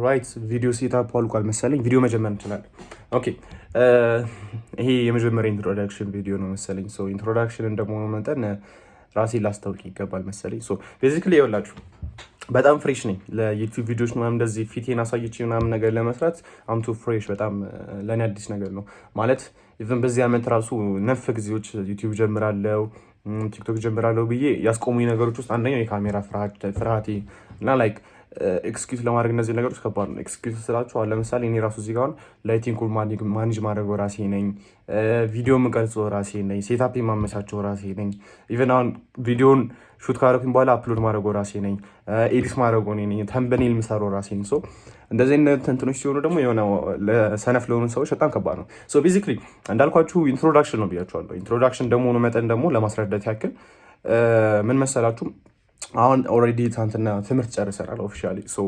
ራይት ቪዲዮ ሴታፕ አልቋል መሰለኝ። ቪዲዮ መጀመር እንችላለን። ኦኬ ይሄ የመጀመሪያ ኢንትሮዳክሽን ቪዲዮ ነው መሰለኝ። ሶ ኢንትሮዳክሽን እንደመሆኑ መጠን ራሴን ላስታውቅ ይገባል መሰለኝ። ሶ ቤዚክሊ ይኸውላችሁ በጣም ፍሬሽ ነኝ ለዩቲዩብ ቪዲዮዎች ምናምን እንደዚህ ፊቴን አሳይቼ ምናምን ነገር ለመስራት አምቱ ፍሬሽ በጣም ለእኔ አዲስ ነገር ነው ማለት ኢቨን በዚህ ዓመት ራሱ ነፍ ጊዜዎች ዩቲዩብ ጀምራለሁ ቲክቶክ ጀምራለሁ ብዬ ያስቆሙኝ ነገሮች ውስጥ አንደኛው የካሜራ ፍርሃቴ እና ላይክ ኤክስኪዩዝ ለማድረግ እነዚህ ነገሮች ከባድ ነው። ኤክስኪዩዝ ስላችሁ አሁን ለምሳሌ እኔ ራሱ እዚህ ጋር አሁን ላይቲንግ ማኔጅ ማድረገው ራሴ ነኝ፣ ቪዲዮ የምቀርጸው ራሴ ነኝ፣ ሴታፕ የማመቻቸው ራሴ ነኝ። ኢቨን አሁን ቪዲዮን ሹት ካረኩኝ በኋላ አፕሎድ ማድረገው ራሴ ነኝ፣ ኤዲት ማድረገው እኔ ነኝ፣ ተምብኔል የምሰራው ራሴ ነኝ። ሶ እንደዚህ አይነት እንትኖች ሲሆኑ ደግሞ የሆነ ለሰነፍ ለሆኑ ሰዎች በጣም ከባድ ነው። ሶ ቤዚክሊ እንዳልኳችሁ ኢንትሮዳክሽን ነው ብያችኋለሁ። ኢንትሮዳክሽን እንደመሆኑ መጠን ደግሞ ለማስረዳት ያክል ምን መሰላችሁ አሁን ኦልሬዲ ትናንትና ትምህርት ጨርሰናል ኦፊሻሊ። ሶ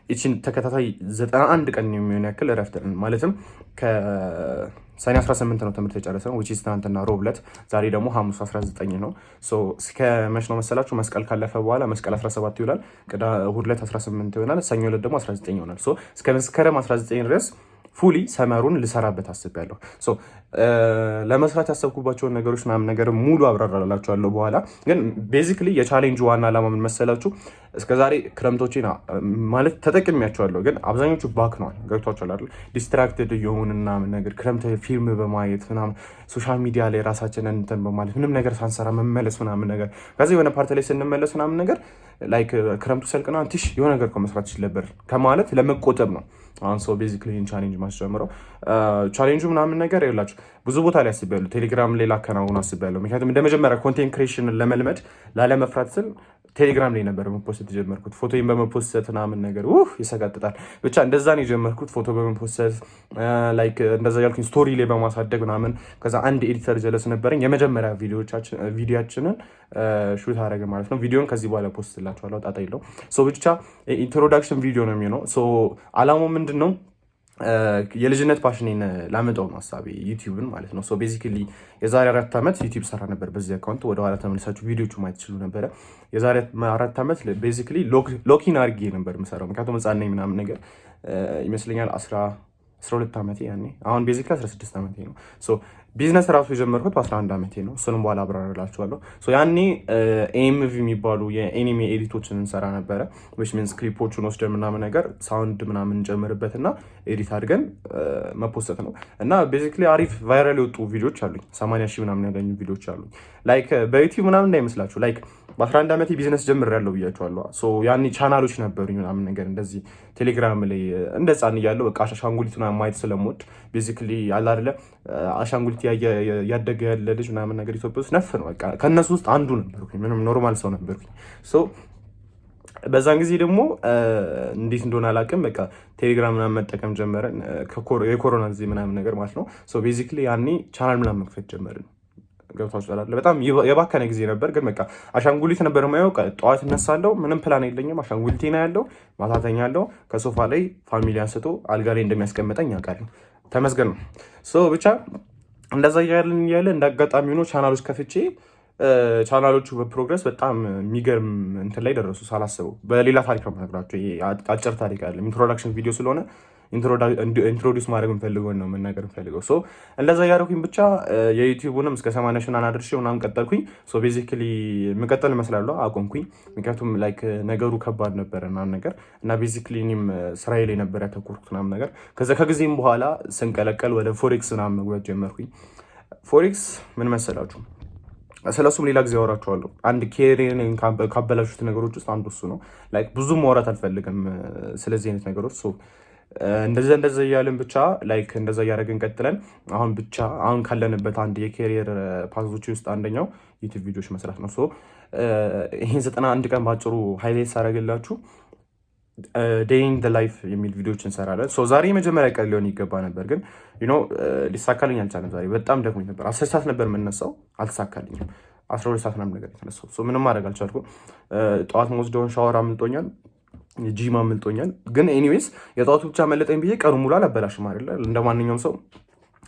ይችን ተከታታይ 91 ቀን የሚሆን ያክል እረፍት ማለትም ከሰኔ 18 ነው ትምህርት የጨረሰነው which is ትናንትና ሮብ ዕለት፣ ዛሬ ደግሞ ሐሙስ 19 ነው። ሶ እስከ መች ነው መሰላችሁ መስቀል ካለፈ በኋላ መስቀል 17 ይውላል፣ እሑድ ዕለት 18 ይሆናል፣ ሰኞ ዕለት ደግሞ 19 ይሆናል። ሶ እስከ መስከረም 19 ድረስ ፉሊ ሰመሩን ልሰራበት አስቤያለሁ። ሶ ለመስራት ያሰብኩባቸውን ነገሮች ምናምን ነገር ሙሉ አብራራላችኋለሁ በኋላ። ግን ቤዚክሊ የቻሌንጁ ዋና ዓላማ ምን መሰላችሁ? እስከዛሬ ክረምቶቼን ማለት ተጠቅሜያቸዋለሁ፣ ግን አብዛኞቹ ባክነዋል። ገብቷችኋል አይደል? ዲስትራክትድ እየሆንን ምናምን ነገር ክረምት ፊልም በማየት ምናምን ሶሻል ሚዲያ ላይ ራሳችንን እንትን በማለት ምንም ነገር ሳንሰራ መመለስ ምናምን ነገር ከዚህ የሆነ ፓርቲ ላይ ስንመለስ ምናምን ነገር ላይክ ክረምቱ ሰልቅና ትሽ የሆነ ነገር መስራት ይችል ነበር ከማለት ለመቆጠብ ነው አሁን ሰው ቤዚክሊ ቻሌንጅ ማስጀምረው። ቻሌንጁ ምናምን ነገር ይላችሁ ብዙ ቦታ ላይ አስቤያለሁ፣ ቴሌግራም ላይ ላከናውን አስቤያለሁ። ምክንያቱም እንደ መጀመሪያ ኮንቴንት ክሬሽንን ለመልመድ ላለመፍራት ስል ቴሌግራም ላይ ነበር መፖስት የጀመርኩት። ፎቶን በመፖስት ምናምን ነገር ይሰጋጥጣል። ብቻ እንደዛ ነው የጀመርኩት፣ ፎቶ በመፖስት ላይክ እንደዛ ያልኩኝ ስቶሪ ላይ በማሳደግ ምናምን። ከዛ አንድ ኤዲተር ጀለስ ነበረኝ። የመጀመሪያ ቪዲዮችንን ሹት አደረገ ማለት ነው። ቪዲዮን ከዚህ በኋላ ፖስት ላችኋለሁ፣ ጣጣ የለውም። ሶ ብቻ ኢንትሮዳክሽን ቪዲዮ ነው የሚሆነው። ሶ አላማው ምንድን ነው? የልጅነት ፓሽኔን ላመጣው ነው ሀሳቤ፣ ዩቲዩብን ማለት ነው። ሶ ቤዚክሊ የዛሬ 4 ዓመት ዩቲዩብ ሰራ ነበር በዚህ አካውንት። ወደኋላ ተመልሳችሁ ቪዲዮቹ ማየት ትችሉ ነበረ። የዛሬ 4 ዓመት ቤዚክሊ ሎኪን አድርጌ ነበር የምሰራው፣ ምክንያቱም ሕፃን ነኝ ምናምን ነገር ይመስለኛል። 12 ዓመቴ ያኔ፣ አሁን ቤዚክሊ 16 ዓመቴ ነው። ሶ ቢዝነስ ራሱ የጀመርኩት በ11 ዓመቴ ነው። እሱንም በኋላ አብራራላችኋለሁ። ያኔ ኤምቪ የሚባሉ የኤኒሜ ኤዲቶችን እንሰራ ነበረ። which means ክሊፖቹን ወስደን ምናምን ነገር ሳውንድ ምናምን እንጨምርበትና ኤዲት አድርገን መፖሰት ነው። እና ቤዚክሊ አሪፍ ቫይራል የወጡ ቪዲዮች አሉኝ። 80 ሺህ ምናምን ያገኙ ቪዲዮች አሉኝ። ላይክ በዩቲዩብ ምናምን እንዳይመስላችሁ ላይክ በ11 ዓመቴ ቢዝነስ ጀምሬያለሁ ብያችኋለሁ። ያኔ ቻናሎች ነበሩኝ ምናምን ነገር እንደዚህ ቴሌግራም ላይ እንደ ህፃን እያለሁ በቃ አሻንጉሊት ምናምን ማየት ስለምወድ ቤዚክሊ አለ አይደለ አሻንጉሊት ያደገ ያለ ልጅ ምናምን ነገር ኢትዮጵያ ውስጥ ነፍ ነው። በቃ ከእነሱ ውስጥ አንዱ ነበርኩኝ። ምንም ኖርማል ሰው ነበርኩኝ። በዛን ጊዜ ደግሞ እንዴት እንደሆነ አላውቅም፣ በቃ ቴሌግራም ምናምን መጠቀም ጀመረን። የኮሮና ጊዜ ምናምን ነገር ማለት ነው። ቤዚክሊ ያኔ ቻናል ምናምን መክፈት ጀመርን። ገብቷችኋል አይደል? በጣም የባከነ ጊዜ ነበር። ግን በቃ አሻንጉሊት ነበር የማየው። ጠዋት እነሳለሁ፣ ምንም ፕላን የለኝም። አሻንጉሊቴ ነው ያለው፣ ማታ ተኛለሁ። ከሶፋ ላይ ፋሚሊ አንስቶ አልጋ ላይ እንደሚያስቀምጠኝ ያውቃል። ተመስገን ነው። ብቻ እንደዛ እያለ እንደ አጋጣሚ ሆኖ ቻናሎች ከፍቼ ቻናሎቹ በፕሮግረስ በጣም የሚገርም እንትን ላይ ደረሱ ሳላስበው። በሌላ ታሪክ ነው የምነግራቸው። አጭር ታሪክ አይደለም፣ ኢንትሮዳክሽን ቪዲዮ ስለሆነ ኢንትሮዲውስ ማድረግ የምፈልገው ነው መናገር የምፈልገው። እንደዛ እያደረኩኝ ብቻ የዩቲዩቡንም እስከ 80 ሺህ አድርሼ ምናምን ቀጠልኩኝ። ቤዚክሊ የምቀጠል እመስላለሁ፣ አቆምኩኝ። ምክንያቱም ላይክ ነገሩ ከባድ ነበረ ምናምን ነገር እና ቤዚክሊ እኔም ስራዬ ላይ ነበር ያተኮርኩት ምናምን ነገር። ከዛ ከጊዜም በኋላ ስንቀለቀል ወደ ፎሬክስ ምናምን መግባት ጀመርኩኝ። ፎሬክስ ምን መሰላችሁ? ስለሱም ሌላ ጊዜ አወራችኋለሁ። አንድ ኬሪየርን ካበላሹት ነገሮች ውስጥ አንዱ እሱ ነው። ላይክ ብዙ ማውራት አልፈልግም ስለዚህ አይነት ነገሮች። እንደዛ እያልን ብቻ ላይክ እንደዛ እያደረግን ቀጥለን አሁን ካለንበት አንድ የኬሪየር ፓዞች ውስጥ አንደኛው ዩቲዩብ ቪዲዮዎች መስራት ነው። ይህን 91 ቀን ባጭሩ ሃይላይት ሳደርግላችሁ ዴይ ኢን ዘ ላይፍ የሚል ቪዲዮዎች እንሰራለን። ዛሬ የመጀመሪያ ቀን ሊሆን ይገባ ነበር፣ ግን ሊሳካልኝ አልቻለም። ዛሬ በጣም ደክሞኝ ነበር። 10 ሰዓት ነበር የምነሳው፣ አልተሳካልኝም። 12 ሰዓት ምናምን ነገር የተነሳው ምንም ማድረግ አልቻልኩም። ጠዋት መወስደውን ሻወር አምልጦኛል፣ ጂም አምልጦኛል። ግን ኤኒዌይስ የጠዋቱ ብቻ መለጠኝ ብዬ ቀኑ ሙሉ አላበላሽም አይደለ? እንደ ማንኛውም ሰው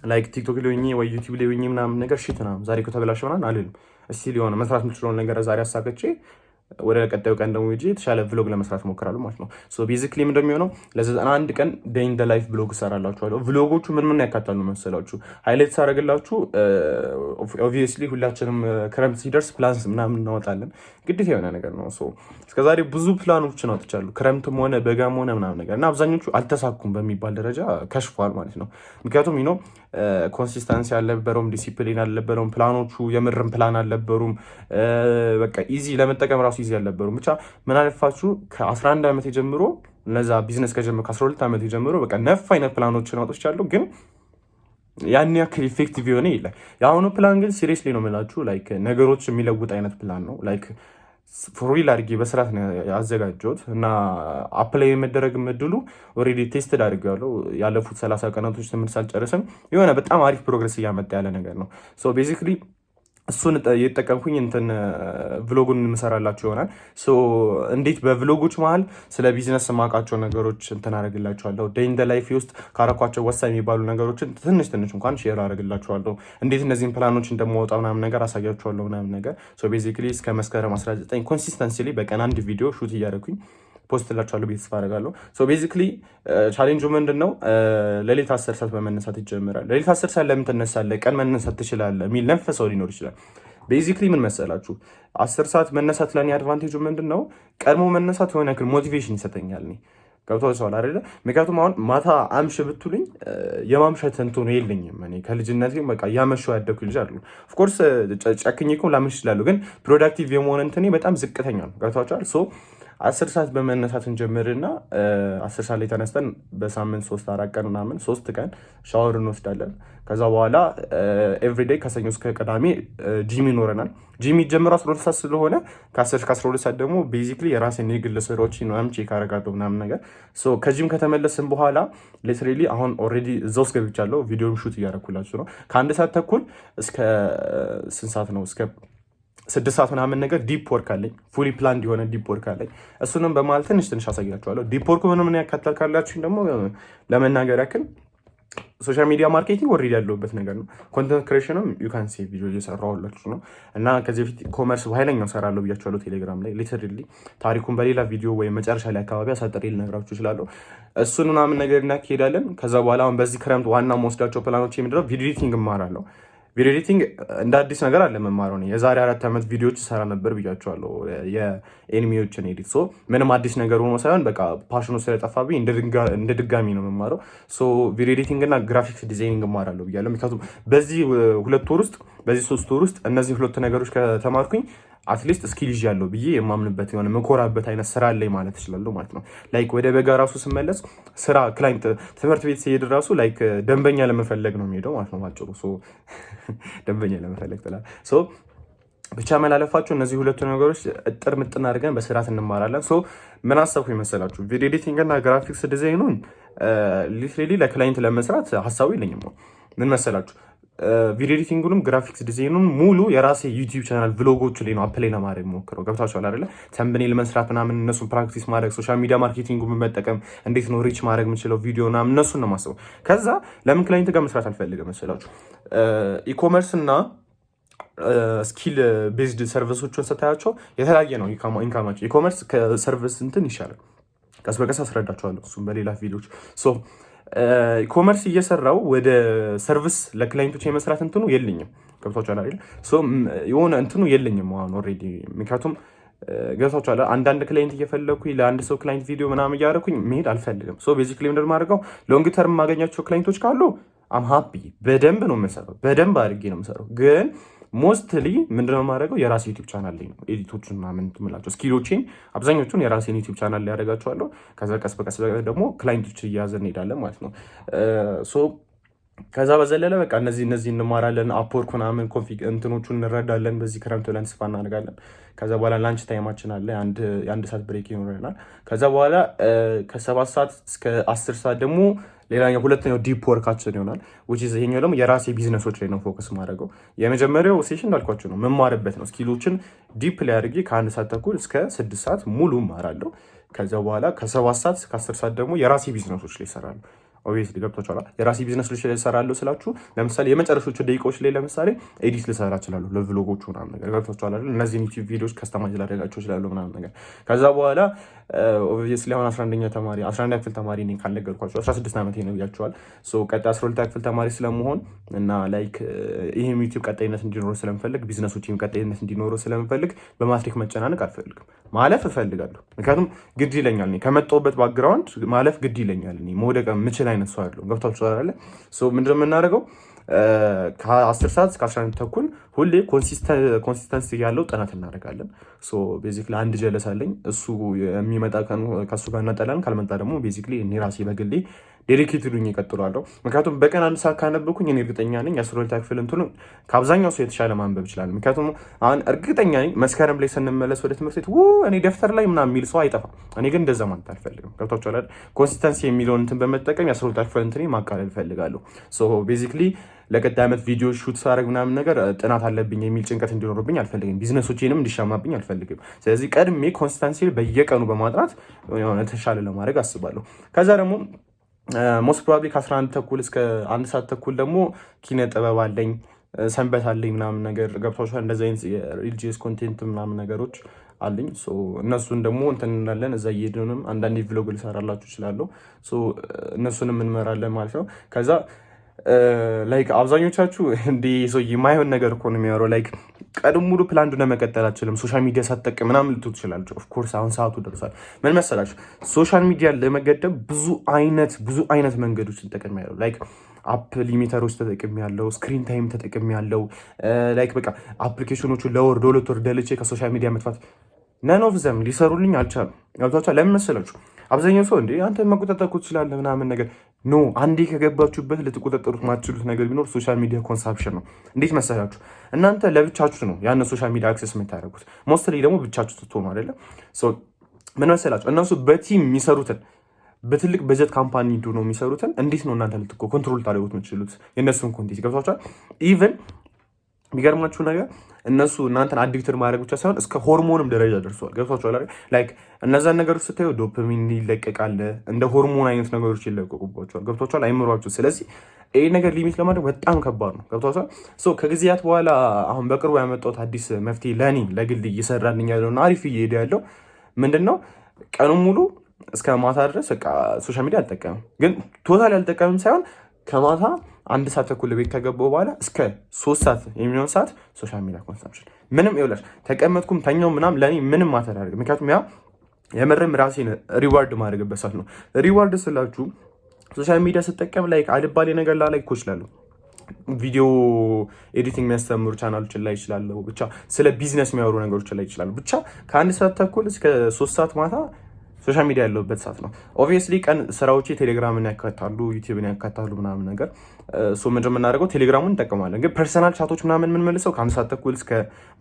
ላይክ ቲክቶክ ላይ ሆኜ ወይ ዩቲዩብ ላይ ሆኜ ምናምን ነገር ሽት ምናምን ዛሬ ከተበላሸ ምናምን አልልም። እስቲ ሊሆነ መስራት የምችለውን ነገር ዛሬ አሳከቼ ወደ ቀጣዩ ቀን ደግሞ ሄጄ የተሻለ ቭሎግ ለመስራት ሞክራሉ ማለት ነው። ሶ ቤዚክሊ እንደሚሆነው ለ91 ቀን ዴይ ኢን ዘ ላይፍ ቭሎግ እሰራላችኋለሁ። ቭሎጎቹ ምን ያካታሉ መሰላችሁ? ሃይላይት ሳደርግላችሁ ኦብቪየስሊ ሁላችንም ክረምት ሲደርስ ፕላን ምናምን እናወጣለን፣ ግዴታ የሆነ ነገር ነው። እስከዛሬ ብዙ ፕላኖችን አውጥቻለሁ፣ ክረምትም ሆነ በጋም ሆነ ምናምን ነገር እና አብዛኞቹ አልተሳኩም በሚባል ደረጃ ከሽፏል ማለት ነው። ምክንያቱም ኮንሲስተንሲ አልነበረውም፣ ዲሲፕሊን አልነበረውም፣ ፕላኖቹ የምርም ፕላን አልነበሩም። በቃ ኢዚ ለመጠቀም ራሱ ኢዚ አልነበሩም። ብቻ ምን አለፋችሁ ከ11 ዓመት ጀምሮ እነዛ ቢዝነስ ከጀምሮ ከ12 ዓመት ጀምሮ በቃ ነፍ አይነት ፕላኖችን አውጥቻለሁ ግን ያን ያክል ኢፌክቲቭ የሆነ የለም። የአሁኑ ፕላን ግን ሲሪየስሊ ነው የምላችሁ ላይክ ነገሮች የሚለውጥ አይነት ፕላን ነው። ላይክ ፎርዊል አድርጌ በስርዓት ነው ያዘጋጀሁት እና አፕላይ የመደረግ እድሉ ኦልሬዲ ቴስትድ አድርጌዋለሁ። ያለፉት 30 ቀናቶች ትምህርት ሳልጨርስም የሆነ በጣም አሪፍ ፕሮግረስ እያመጣ ያለ ነገር ነው። ሶ ቤዚክሊ እሱን የተጠቀምኩኝ ቭሎጉን እንሰራላችሁ ይሆናል። እንዴት በቭሎጎች መሀል ስለ ቢዝነስ የማውቃቸው ነገሮች አደርግላችኋለሁ። ዴይ ኢን ዘ ላይፍ ውስጥ ካረኳቸው ወሳኝ የሚባሉ ነገሮችን ትንሽ እንኳን ሼር አደርግላችኋለሁ። እንዴት እነዚህን ፕላኖች እንደማወጣ ምናምን ነገር አሳያችኋለሁ ምናምን ነገር። ቤዚክሊ እስከ መስከረም 19 ኮንሲስተንሲሊ በቀን አንድ ቪዲዮ ሹት እያደረኩኝ ፖስት ላችኋለሁ ቤተስፋ አደርጋለሁ። ቤዚክሊ ቻሌንጁ ምንድን ነው? ሌሊት 10 ሰዓት በመነሳት ይጀምራል። ሌሊት 10 ሰዓት ለምን ትነሳለህ? ቀን መነሳት ትችላለህ የሚል ነፍ ሰው ሊኖር ይችላል። ቤዚክሊ ምን መሰላችሁ 10 ሰዓት መነሳት ለእኔ አድቫንቴጁ ምንድን ነው? ቀድሞ መነሳት የሆነ ያክል ሞቲቬሽን ይሰጠኛል። ገብቷችኋል አይደለ? ምክንያቱም አሁን ማታ አምሽ ብትሉኝ የማምሸት እንትኑ የለኝም። እኔ ከልጅነት በቃ እያመሸሁ ያደኩ ልጅ አሉ። ኦፍኮርስ ጨክኜ እኮ ላምሽ እችላለሁ፣ ግን ፕሮዳክቲቭ የመሆን እንትኔ በጣም ዝቅተኛ ነው። ገብቷችኋል? 10 ሰዓት በመነሳት እንጀምርና 10 ሰዓት ላይ ተነስተን በሳምንት 3-4 ቀን ምናምን 3 ቀን ሻወር እንወስዳለን። ከዛ በኋላ ኤቭሪዴይ ከሰኞ እስከ ቅዳሜ ጂም ይኖረናል። ጂም ይጀምረው 12 ሰዓት ስለሆነ ከ10-12 ሰዓት ደግሞ ቤዚክሊ የራሴን የግል ስራዎች ምናምን ቼክ አደርጋለሁ ምናምን ነገር። ከጂም ከተመለስን በኋላ ሊትራሊ አሁን ኦልሬዲ እዛ ውስጥ ገብቻለሁ። ቪዲዮም ሹት እያደረኩላችሁ ነው። ከ1 ሰዓት ተኩል እስከ ስንት ሰዓት ነው? እስከ 6 ሰዓት ምናምን ነገር ዲፕ ወርክ አለኝ። ፉሊ ፕላን የሆነ ዲፕ ወርክ አለኝ። እሱንም በማለት ትንሽ አሳያችኋለሁ። ዲፕ ወርኩ ምን ያካትታል ካላችሁ ደግሞ ለመናገር ያክል ሶሻል ሚዲያ ማርኬቲንግ ኦልሬዲ ያለሁበት ነገር ነው። ኮንተንት ክሬሽንም ዩካን ሲ ቪዲዮ እየሰራሁላችሁ ነው እና ከዚህ በፊት ኮመርስ በኃይለኛው እሰራለሁ ብያችኋለሁ ቴሌግራም ላይ። ሊትራሊ ታሪኩን በሌላ ቪዲዮ ወይም መጨረሻ ላይ አካባቢ አሳጥሬ ልነግራችሁ እችላለሁ። እሱን ምናምን ነገር እናካሄዳለን። ከዛ በኋላ አሁን በዚህ ክረምት ዋና መወስዳቸው ፕላኖች የምንድነው ቪዲዮ ኤዲቲንግ እማራለሁ። ቪዲዮ ኤዲቲንግ እንደ አዲስ ነገር አለ መማረው ነው። የዛሬ 4 ዓመት ቪዲዮዎች ሰራ ነበር ብያቸዋለሁ፣ የኤኒሜዎችን ኤዲት። ምንም አዲስ ነገር ሆኖ ሳይሆን በቃ ፓሽኑ ስለጠፋብኝ እንደ ድጋሚ ነው መማረው። ቪዲዮ ኤዲቲንግ እና ግራፊክስ ዲዛይኒንግ እማራለሁ ብያለሁ። ምክንያቱም በዚህ 2 ወር ውስጥ በዚህ 3 ወር ውስጥ እነዚህ 2 ነገሮች ከተማርኩኝ አትሊስት ስኪል ይዣለሁ ብዬ የማምንበት የሆነ መኮራበት አይነት ስራ አለኝ ማለት እችላለሁ ማለት ነው። ላይክ ወደ በጋ ራሱ ስመለስ ስራ ክላይንት ትምህርት ቤት ሲሄድ ራሱ ላይክ ደንበኛ ለመፈለግ ነው የሚሄደው ማለት ነው ባጭሩ። ደንበኛ ለመፈለግ ትላለህ። ብቻ መላለፋችሁ እነዚህ 2 ነገሮች እጥር ምጥን አድርገን በስርዓት እንማራለን። ምን አሰብኩኝ መሰላችሁ? ቪዲዮ ኤዲቲንግ እና ግራፊክስ ዲዛይኑን ሊትራሊ ለክላይንት ለመስራት ሀሳቡ የለኝም ነው። ምን መሰላችሁ ቪዲዮ ኤዲቲንጉንም ግራፊክስ ዲዛይኑን ሙሉ የራሴ ዩቲዩብ ቻናል ቭሎጎቹ ላይ ነው አፕላይ ለማድረግ ሞክረው። ገብታችኋል አይደለ? ተምብኔል መስራት ምናምን እነሱን ፕራክቲስ ማድረግ፣ ሶሻል ሚዲያ ማርኬቲንጉን መጠቀም፣ እንዴት ነው ሪች ማድረግ የምችለው ቪዲዮ ምናምን እነሱን ነው ማስበው። ከዛ ለምን ክላይንት ጋር መስራት አልፈልግም መሰላችሁ? ኢኮመርስ እና ስኪል ቤዝድ ሰርቪሶችን ስታያቸው የተለያየ ነው ኢንካማቸው። ኢኮመርስ ከሰርቪስ እንትን ይሻላል። ቀስ በቀስ አስረዳችኋለሁ እሱም በሌላ ቪዲዮች። ኢኮመርስ እየሰራው ወደ ሰርቪስ ለክላይንቶች የመስራት እንትኑ የለኝም። ገብቷችኋል አይደል? የሆነ እንትኑ የለኝም አሁን ኦልሬዲ። ምክንያቱም ገብቷችኋል አንዳንድ ክላይንት እየፈለኩኝ ለአንድ ሰው ክላይንት ቪዲዮ ምናምን እያደረኩኝ መሄድ አልፈልግም። ቤዚክሊ ምንድን ማድረገው ሎንግ ተርም የማገኛቸው ክላይንቶች ካሉ አም ሃፒ በደንብ ነው የምሰራው፣ በደንብ አድርጌ ነው የምሰራው። ግን ሞስትሊ ምንድነው የማደርገው የራሴ ዩቲዩብ ቻናል ላይ ነው ኤዲቶችን ምናምን ትምላቸው ስኪሎችን አብዛኞቹን የራሴን ዩቲዩብ ቻናል ላይ ያደርጋቸዋለሁ። ከዛ ቀስ በቀስ ደግሞ ክላይንቶች እያያዘን እንሄዳለን ማለት ነው። ከዛ በዘለለ በቃ እነዚህ እንማራለን። አፕወርክ ምናምን እንትኖቹን እንረዳለን። በዚህ ክረምት ብለን ተስፋ እናደርጋለን። ከዛ በኋላ ላንች ታይማችን አለ፣ የአንድ ሰዓት ብሬክ ይኖረናል። ከዛ በኋላ ከ7 ሰዓት እስከ 10 ሰዓት ደግሞ ሌላኛው ሁለተኛው ዲፕ ወርካችን ይሆናል። ይሄኛው ደግሞ የራሴ ቢዝነሶች ላይ ነው ፎከስ ማድረገው። የመጀመሪያው ሴሽን እንዳልኳቸው ነው መማርበት ነው። ስኪሎችን ዲፕ ላይ አድርጌ ከ1 ሰዓት ተኩል እስከ 6 ሰዓት ሙሉ እማራለሁ። ከዛ በኋላ ከ7 ሰዓት እስከ 10 ሰዓት ደግሞ የራሴ ቢዝነሶች ላይ ይሰራሉ። ኦብቪየስሊ ገብቷችኋል። የራሴ ቢዝነስ ልሰራለሁ ስላችሁ ለምሳሌ የመጨረሻዎቹ ደቂቃዎች ላይ ለምሳሌ ኤዲት ልሰራ እችላለሁ ለቭሎጎቹ ምናምን ነገር ገብቷችኋል አይደል? እነዚህን ዩቲዩብ ቪዲዮዎች ከስተማይዝ ላደርጋቸው እችላለሁ ምናምን ነገር። ከዛ በኋላ ኦብቪየስሊ አሁን 11ኛ ክፍል ተማሪ ነኝ ካልነገርኳችሁ 16 ዓመቴ ነው ብያችኋል። ቀጣይ 12ኛ ክፍል ተማሪ ስለመሆን እና ላይክ ይህም ዩቲዩብ ቀጣይነት እንዲኖረው ስለምፈልግ ቢዝነሶችም ቀጣይነት እንዲኖረው ስለምፈልግ በማትሪክ መጨናነቅ አልፈልግም። ማለፍ እፈልጋለሁ፣ ምክንያቱም ግድ ይለኛል። ከመጣሁበት ባክግራውንድ ማለፍ ግድ ይለኛል። መውደቅ የምችል አይነት ሰው ያለው ገብቷችሁ አይደለ? ምንድን ነው የምናደርገው? ከ10 ሰዓት እስከ 11 ተኩል ሁሌ ኮንሲስተንሲ ያለው ጥናት እናደርጋለን። ቤዚክሊ አንድ ጀለስ አለኝ፣ እሱ የሚመጣ ከእሱ ጋር እናጠላለን። ካልመጣ ደግሞ ቤዚክሊ እኔ ራሴ በግሌ ዴዲኬትድ ሆኜ እቀጥላለሁ። ምክንያቱም በቀን 1 ሰዓት ካነበብኩኝ እኔ እርግጠኛ ነኝ የ12ኛ ክፍል እንትኑ ከአብዛኛው ሰው የተሻለ ማንበብ ይችላል። ምክንያቱም አሁን እርግጠኛ ነኝ መስከረም ላይ ስንመለስ ወደ ትምህርት ቤት እኔ ደፍተር ላይ ምናምን የሚል ሰው አይጠፋም። እኔ ግን እንደዛ ማለት አልፈልግም። ገብቷችኋል አይደል? ኮንሲስተንሲ የሚለውን እንትን በመጠቀም የ12ኛ ክፍል እንትኔ ማቃለል እፈልጋለሁ። ቤዚክሊ ለቀጣይ ዓመት ቪዲዮ ሹት ሳደርግ ምናምን ነገር ጥናት አለብኝ የሚል ጭንቀት እንዲኖርብኝ አልፈልግም። ቢዝነሶቼንም እንዲሻማብኝ አልፈልግም። ስለዚህ ቀድሜ ኮንሲስተንሲ በየቀኑ በማጥናት የተሻለ ለማድረግ አስባለሁ። ከዛ ደግሞ ሞስት ፕሮባብሊ ከ11 ተኩል እስከ 1 ሰዓት ተኩል ደግሞ ኪነ ጥበብ አለኝ፣ ሰንበት አለኝ ምናምን ነገር ገብቷችኋል። እንደዚህ አይነት የሪሊጂየስ ኮንቴንት ምናምን ነገሮች አለኝ። እነሱን ደግሞ እንትን እንላለን። እዛ እየሄድንም አንዳንዴ ቪሎግ ልሰራላችሁ እችላለሁ። እነሱንም እንመራለን ማለት ነው። ከዛ ላይክ አብዛኞቻችሁ እንዲህ ሰው የማይሆን ነገር እኮ ነው የሚያወራው። ላይክ ቀድሞ ሙሉ ፕላን እንደሆነ መቀጠል አችልም። ሶሻል ሚዲያ ሳትጠቀም ምናምን ልትሉ ትችላላችሁ። ኦፍኮርስ አሁን ሰዓቱ ደርሷል። ምን መሰላችሁ? ሶሻል ሚዲያ ለመገደብ ብዙ አይነት መንገዶችን ተጠቅም ያለው ላይክ አፕ ሊሚተሮች ተጠቅም ያለው፣ ስክሪን ታይም ተጠቅም ያለው፣ ላይክ በቃ አፕሊኬሽኖቹ ለወር 2 ወር ደልቼ ከሶሻል ሚዲያ መጥፋት ነን ኦፍ ዘም ሊሰሩልኝ አልቻሉም። ገብቷችኋል? ለምን መሰላችሁ? አብዛኛው ሰው እንዴ አንተ መቆጣጠር እኮ ትችላለህ ምናምን ነገር ኖ፣ አንዴ ከገባችሁበት ልትቆጣጠሩት ማትችሉት ነገር ቢኖር ሶሻል ሚዲያ ኮንሳፕሽን ነው። እንዴት መሰላችሁ? እናንተ ለብቻችሁ ነው ያን ሶሻል ሚዲያ አክሰስ የምታደርጉት። ሞስትሊ ደግሞ ብቻችሁ ስትሆኑ አይደለም። ምን መሰላችሁ? እነሱ በቲም የሚሰሩትን በትልቅ በጀት ካምፓኒ ነው የሚሰሩትን እንዴት ነው እናንተ ኮንትሮል ታደርጉት የምትችሉት የእነሱን ኮንቴንት? ገብቷችኋል? ኢቨን የሚገርማችሁ ነገር እነሱ እናንተን አዲክትድ ማድረግ ብቻ ሳይሆን እስከ ሆርሞንም ደረጃ ደርሰዋል። ገብቷችኋል? ላይክ እነዛን ነገሮች ስታዩ ዶፓሚን ይለቀቃል፣ እንደ ሆርሞን አይነት ነገሮች ይለቀቁባቸዋል። ገብቷችኋል? አይምሯችሁ። ስለዚህ ይህ ነገር ሊሚት ለማድረግ በጣም ከባድ ነው። ገብቷችኋል? ከጊዜያት በኋላ አሁን በቅርቡ ያመጣሁት አዲስ መፍትሄ ለእኔ ለግል እየሰራልኝ ያለውና አሪፍ እየሄደ ያለው ምንድን ነው? ቀኑን ሙሉ እስከ ማታ ድረስ ሶሻል ሚዲያ አልጠቀምም። ግን ቶታል አልጠቀምም ሳይሆን ከማታ 1 ሰዓት ተኩል ቤት ከገባሁ በኋላ እስከ 3 ሰዓት የሚሆን ሰዓት ሶሻል ሚዲያ ኮንሰምፕሽን ምንም ይውላሽ ተቀመጥኩም ተኛው ምናምን ለእኔ ምንም ማተር አድርግ። ምክንያቱም ያ የምርም ራሴን ሪዋርድ ማድረግበት ሰዓት ነው። ሪዋርድ ስላችሁ ሶሻል ሚዲያ ስጠቀም ላይክ አልባሌ ነገር ላይ እኮ እችላለሁ። ቪዲዮ ኤዲቲንግ የሚያስተምሩ ቻናሎችን ላይ ይችላለሁ። ብቻ ስለ ቢዝነስ የሚያወሩ ነገሮችን ላይ ይችላለሁ። ብቻ ከ1 ሰዓት ተኩል እስከ 3 ሰዓት ማታ ሶሻል ሚዲያ ያለበት ሰዓት ነው። ኦብቪየስሊ ቀን ስራዎቼ ቴሌግራምን ያካታሉ፣ ዩቲዩብን ያካታሉ ምናምን ነገር ምንድን የምናደርገው ቴሌግራሙን እንጠቀማለን። ግን ፐርሰናል ቻቶች ምናምን የምንመልሰው ከ1 ሰዓት ተኩል እስከ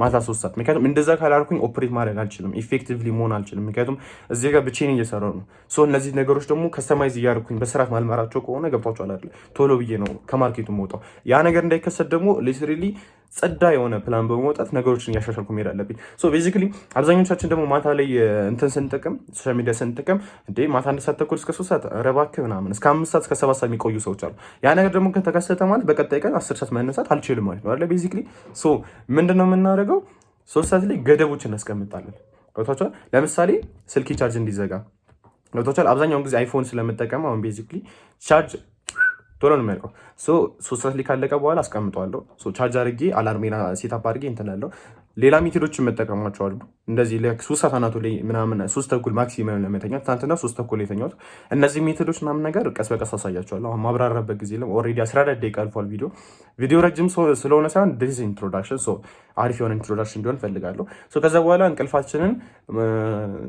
ማታ 3 ሰዓት። ምክንያቱም እንደዛ ካላልኩኝ ኦፕሬት ማድረግ አልችልም፣ ኢፌክቲቭሊ መሆን አልችልም። ምክንያቱም እዚህ ጋር ብቻዬን እየሰራሁ ነው። እነዚህ ነገሮች ደግሞ ከስተማይዝ እያደረኩኝ በስርዓት ማልመራቸው ከሆነ ገብቷችኋል አይደል? ቶሎ ብዬ ነው ከማርኬቱ የምወጣው። ያ ነገር እንዳይከሰት ደግሞ ሊትራሊ ጸዳ የሆነ ፕላን በመውጣት ነገሮችን እያሻሻልኩ መሄድ አለብኝ። ቤዚክሊ አብዛኞቻችን ደግሞ ማታ ላይ እንትን ስንጠቀም ሶሻል ሚዲያ ስንጠቀም እንዴ ማታ 1 ሰዓት ተኩል እስከ 3 ሰዓት ኧረ እባክህ ምናምን እስከ 5 ሰዓት እስከ 7 ሰዓት የሚቆዩ ሰዎች አሉ። ያ ነገር ደግሞ ከተከሰተ ማለት በቀጣይ ቀን 10 ሰዓት መነሳት አልችልም ማለት ነው አይደል? ቤዚክሊ ምንድነው የምናደርገው? 3 ሰዓት ላይ ገደቦችን እናስቀምጣለን። ገብቷችኋል? ለምሳሌ ስልክ ቻርጅ እንዲዘጋ ገብቷችኋል? አብዛኛውን ጊዜ አይፎን ስለምጠቀም አሁን ቤዚክሊ ቻርጅ ቶሎ ነው የሚያልቀው። 3 ሰዓት ላይ ካለቀ በኋላ አስቀምጠዋለሁ። ቻርጅ አድርጌ አላርሜና ሴታፕ አድርጌ እንትን ያለው ሌላ ሜቶዶችን መጠቀማቸው አሉ። እንደዚህ ለ3 ሰዓት አናቱ ላይ ምናምን 3 ተኩል ማክሲመም ለመተኛት ትናንትና 3 ተኩል የተኛሁት። እነዚህ ሜቶዶች ምናምን ነገር ቀስ በቀስ አሳያቸዋለሁ። አሁን ማብራራበት ጊዜ ለም ኦልሬዲ 14 ደቂቃ አልፏል። ቪዲዮ ረጅም ስለሆነ ሳይሆን ዲስ ኢንትሮዳክሽን አሪፍ የሆነ ኢንትሮዳክሽን እንዲሆን ፈልጋለሁ። ከዛ በኋላ እንቅልፋችንን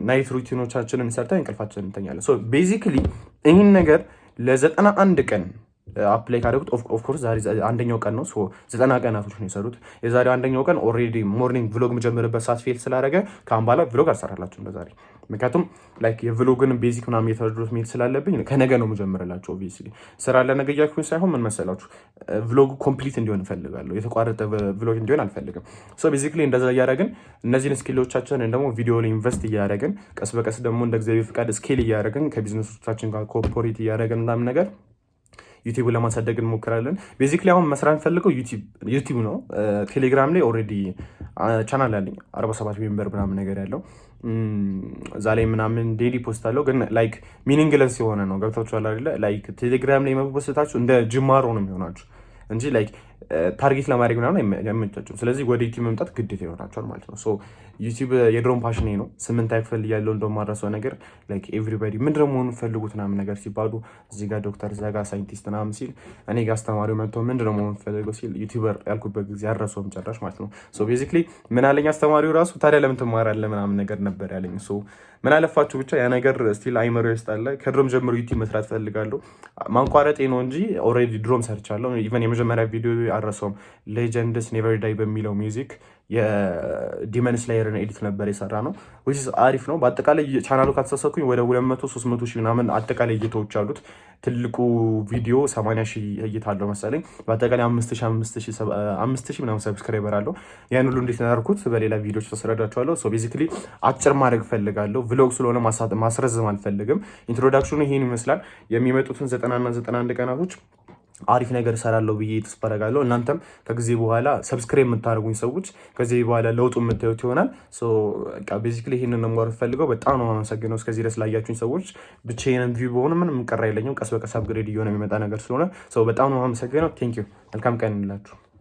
ናይት ሩቲኖቻችንን ሰርተን እንቅልፋችንን እንተኛለን። ቤዚክሊ ይህን ነገር ለ91 ቀን አፕላይ ካደረጉት ኦፍኮርስ ዛሬ 1ኛው ቀን ነው። 90 ቀናቶች ነው የሰሩት። የዛሬ 1ኛው ቀን ኦልሬዲ ሞርኒንግ ቭሎግ መጀመርበት ሰዓት ፌል ስላደረገ ከአሁን በኋላ ቭሎግ አልሰራላችሁም ለዛሬ። ምክንያቱም ላይክ የቭሎግን ቤዚክ ምናምን የተረዱት መሄድ ስላለብኝ ከነገ ነው መጀመርላችሁ። ኦብቪየስሊ ስራ ለነገ እያልኩኝ ሳይሆን ምን መሰላችሁ ቭሎጉ ኮምፕሊት እንዲሆን እፈልጋለሁ። የተቋረጠ ቭሎግ እንዲሆን አልፈልግም። ቤዚክሊ እንደዛ እያደረግን እነዚህን ስኪሎቻችንን ደግሞ ቪዲዮ ላይ ኢንቨስት እያደረግን ቀስ በቀስ ደግሞ እንደ እግዚአብሔር ፍቃድ ስኬል እያደረግን ከቢዝነሶቻችን ጋር ኮርፖሬት እያደረግን ምናምን ነገር ዩቲዩብ ለማሳደግ እንሞክራለን። ቤዚክሊ አሁን መስራት ፈልገው ዩቲዩብ ነው። ቴሌግራም ላይ ኦልሬዲ ቻናል አለኝ 47 ሜምበር ምናምን ነገር ያለው እዛ ላይ ምናምን ዴሊ ፖስት አለው። ግን ላይክ ሚኒንግለስ የሆነ ነው። ገብታችኋል አይደለ? ላይክ ቴሌግራም ላይ መፖስታችሁ እንደ ጅማሮ ነው የሚሆናችሁ እንጂ ላይክ ታርጌት ለማድረግ ምናምን አይመቻችሁም። ስለዚህ ወደ ዩቲዩብ መምጣት ግዴታ ይሆናቸዋል ማለት ነው። ሶ ዩቲዩብ የድሮን ፓሽኔ ነው። 8 ክፍል እያለሁ እንደማረሰው ነገር ላይክ ኤቭሪባዲ ምንድነው መሆኑ ፈልጉት ምናምን ነገር ሲባሉ እዚህ ጋር ዶክተር እዛ ጋር ሳይንቲስት ምናምን ሲል እኔ ጋር አስተማሪው መጥቶ ምንድነው መሆኑ ፈልገው ሲል ዩቲዩበር ያልኩበት ጊዜ አረሰውም ጨራሽ ማለት ነው። ሶ ቤዚክሊ ምን አለኝ አስተማሪው ራሱ ታዲያ ለምን ትማራለህ ምናምን ነገር ነበር ያለኝ። ሶ ምን አለፋችሁ ብቻ ያ ነገር ስቲል አይመሮ ይስጣል። ከድሮም ጀምሮ ዩቲዩብ መስራት ፈልጋለሁ። ማንቋረጤ ነው እንጂ ኦልሬዲ ድሮም ሰርቻለሁ። ኢቨን የመጀመሪያ ቪዲዮ አረሰውም ሌጀንድስ ኔቨር ዳይ በሚለው ሚውዚክ የዲመን ስላየርን ኤዲት ነበር የሰራ ነው። አሪፍ ነው። በአጠቃላይ ቻናሉ ካልተሳሳትኩኝ ወደ 200-300 ሺህ ምናምን አጠቃላይ እይታዎች አሉት። ትልቁ ቪዲዮ 80 ሺህ እይታ አለው መሰለኝ። በአጠቃላይ 5,000 ምናምን ሰብስክራይበር አለው። ያን ሁሉ እንዴት ናርኩት በሌላ ቪዲዮች ተስረዳቸዋለሁ። ሶ ቤዚክሊ አጭር ማድረግ ፈልጋለሁ። ቭሎግ ስለሆነ ማስረዝም አልፈልግም። ኢንትሮዳክሽኑ ይሄን ይመስላል። የሚመጡትን 90 እና 91 ቀናቶች አሪፍ ነገር እሰራለሁ ብዬ ተስፋ አደርጋለሁ። እናንተም ከጊዜ በኋላ ሰብስክራይብ የምታደርጉኝ ሰዎች ከዚህ በኋላ ለውጡ የምታዩት ይሆናል። ቤዚክሊ ይህንን ነው ማውራት ፈልገው። በጣም ነው የማመሰግነው እስከዚህ ድረስ ላያችሁኝ ሰዎች። ብቻዬን ቪው በሆነ ምንም ቀር አይለኝም። ቀስ በቀስ አፕግሬድ እየሆነ የሚመጣ ነገር ስለሆነ በጣም ነው የማመሰግነው። ቴንክ ዩ። መልካም ቀን እንላችሁ።